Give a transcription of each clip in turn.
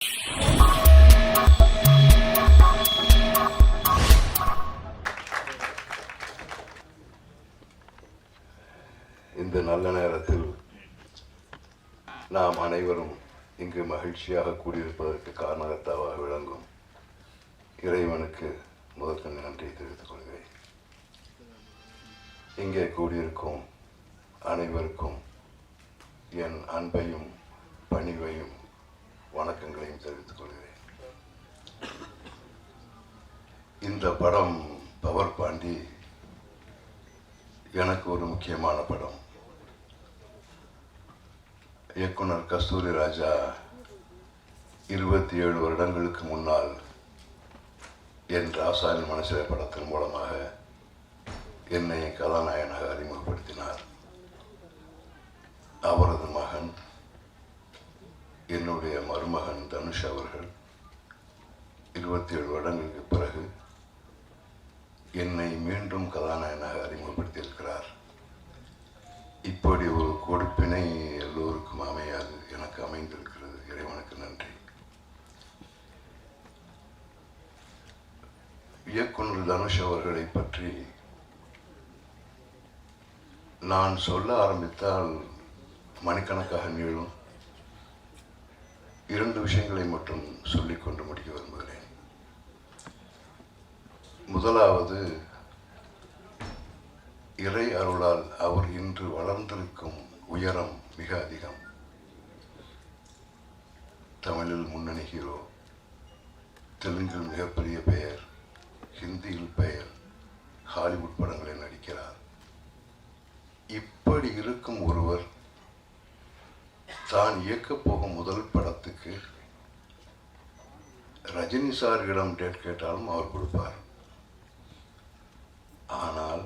இந்த நல்ல நேரத்தில் நாம் அனைவரும் இங்கு மகிழ்ச்சியாக கூடியிருப்பதற்கு காரணகர்த்தாவாக விளங்கும் இறைவனுக்கு முதற்கண் நன்றியை தெரிவித்துக் கொள்கிறேன். இங்கே கூடியிருக்கும் அனைவருக்கும் என் அன்பையும் பணிவையும் வணக்கங்களையும் தெரிவித்துக் கொள்கிறேன். இந்த படம் பவர் பாண்டி எனக்கு ஒரு முக்கியமான படம். இயக்குனர் கஸ்தூரி ராஜா 27 வருடங்களுக்கு முன்னால் என் ராசாவின் மனசிலே படத்தின் மூலமாக என்னை கதாநாயகனாக அறிமுகப்படுத்தினார். அவரது மகன், என்னுடைய மருமகன் தனுஷ் அவர்கள் 27 வருடங்களுக்கு பிறகு என்னை மீண்டும் கதாநாயகனாக அறிமுகப்படுத்தியிருக்கிறார். இப்படி ஒரு கொடுப்பினை எல்லோருக்கும் அமையாது, எனக்கு அமைந்திருக்கிறது. இறைவனுக்கு நன்றி. இயக்குனர் தனுஷ் அவர்களை பற்றி நான் சொல்ல ஆரம்பித்தால் மணிக்கணக்காக நீளும். 2 விஷயங்களை மட்டும் சொல்லிக்கொண்டு முடிக்க விரும்புகிறேன். முதலாவது, இறை அருளால் அவர் இன்று வளர்ந்திருக்கும் உயரம் மிக அதிகம். தமிழில் முன்னணி ஹீரோ, தெலுங்கில் மிகப்பெரிய பெயர், ஹிந்தியில் பெயர், ஹாலிவுட் படங்களில் நடிக்கிறார். இப்படி இருக்கும் ஒருவர் தான் இயக்கப் போகும் முதல் படத்துக்கு ரஜினி சாரிடம் டேட் கேட்டாலும் அவர் கொடுப்பார். ஆனால்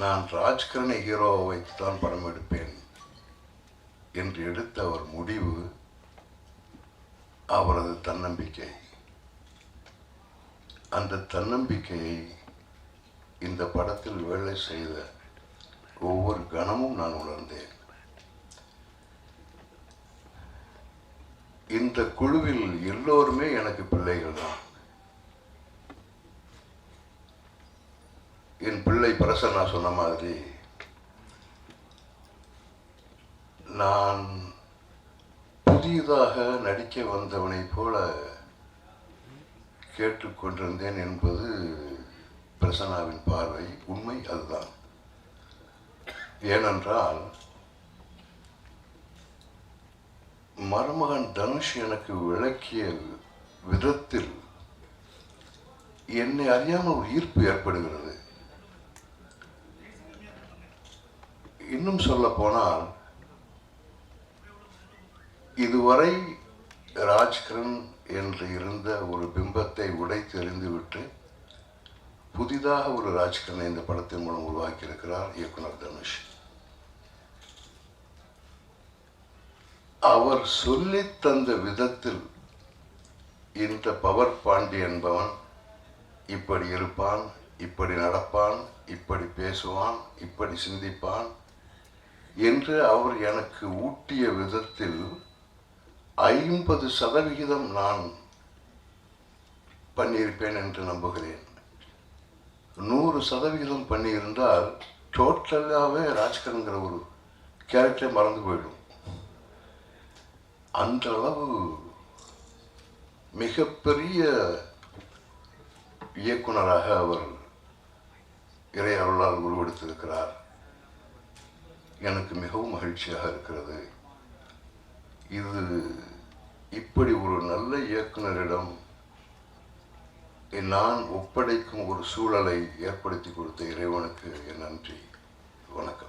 நான் ராஜ்கரனை ஹீரோவை வைத்துத்தான் படம் எடுப்பேன் என்று எடுத்த அவர் முடிவு அவரது தன்னம்பிக்கை. அந்த தன்னம்பிக்கையை இந்த படத்தில் வேலை செய்த ஒவ்வொரு கணமும் நான் உணர்ந்தேன். இந்த குழுவில் எல்லோருமே எனக்கு பிள்ளைகள் தான். என் பிள்ளை பிரசன்னா சொன்ன மாதிரி, நான் புதிதாக நடிக்க வந்தவனை போல கேட்டுக்கொண்டிருந்தேன் என்பது பிரசன்னாவின் பார்வை. உண்மை அதுதான். ஏனென்றால் மருமகன் தனுஷ் எனக்கு விளக்கிய விதத்தில் என்னை அறியாமல் ஒரு ஈர்ப்பு ஏற்படுகிறது. இன்னும் சொல்ல போனால், இதுவரை ராஜ்கிரண் என்று இருந்த ஒரு பிம்பத்தை உடைத்தெறிந்துவிட்டு புதிதாக ஒரு ராஜ்கிரணை இந்த படத்தின் மூலம் உருவாக்கியிருக்கிறார் இயக்குனர் தனுஷ். அவர் சொல்லி தந்த விதத்தில் இந்த பவர் பாண்டி என்பவன் இப்படி இருப்பான், இப்படி நடப்பான், இப்படி பேசுவான், இப்படி சிந்திப்பான் என்று அவர் எனக்கு ஊட்டிய விதத்தில் 50% நான் பண்ணியிருப்பேன் என்று நம்புகிறேன். 100% பண்ணியிருந்தால் டோட்டலாகவே ராஜ்கரன்கிற ஒரு கேரக்டரை மறந்து போயிடும். அந்த அளவு மிகப்பெரிய இயக்குனராக அவர் இறை அருளால் உருவெடுத்திருக்கிறார். எனக்கு மிகவும் மகிழ்ச்சியாக இருக்கிறது. இது இப்படி ஒரு நல்ல இயக்குனரிடம் நான் ஒப்படைக்கும் ஒரு சூழலை ஏற்படுத்தி கொடுத்த இறைவனுக்கு என் நன்றி. வணக்கம்.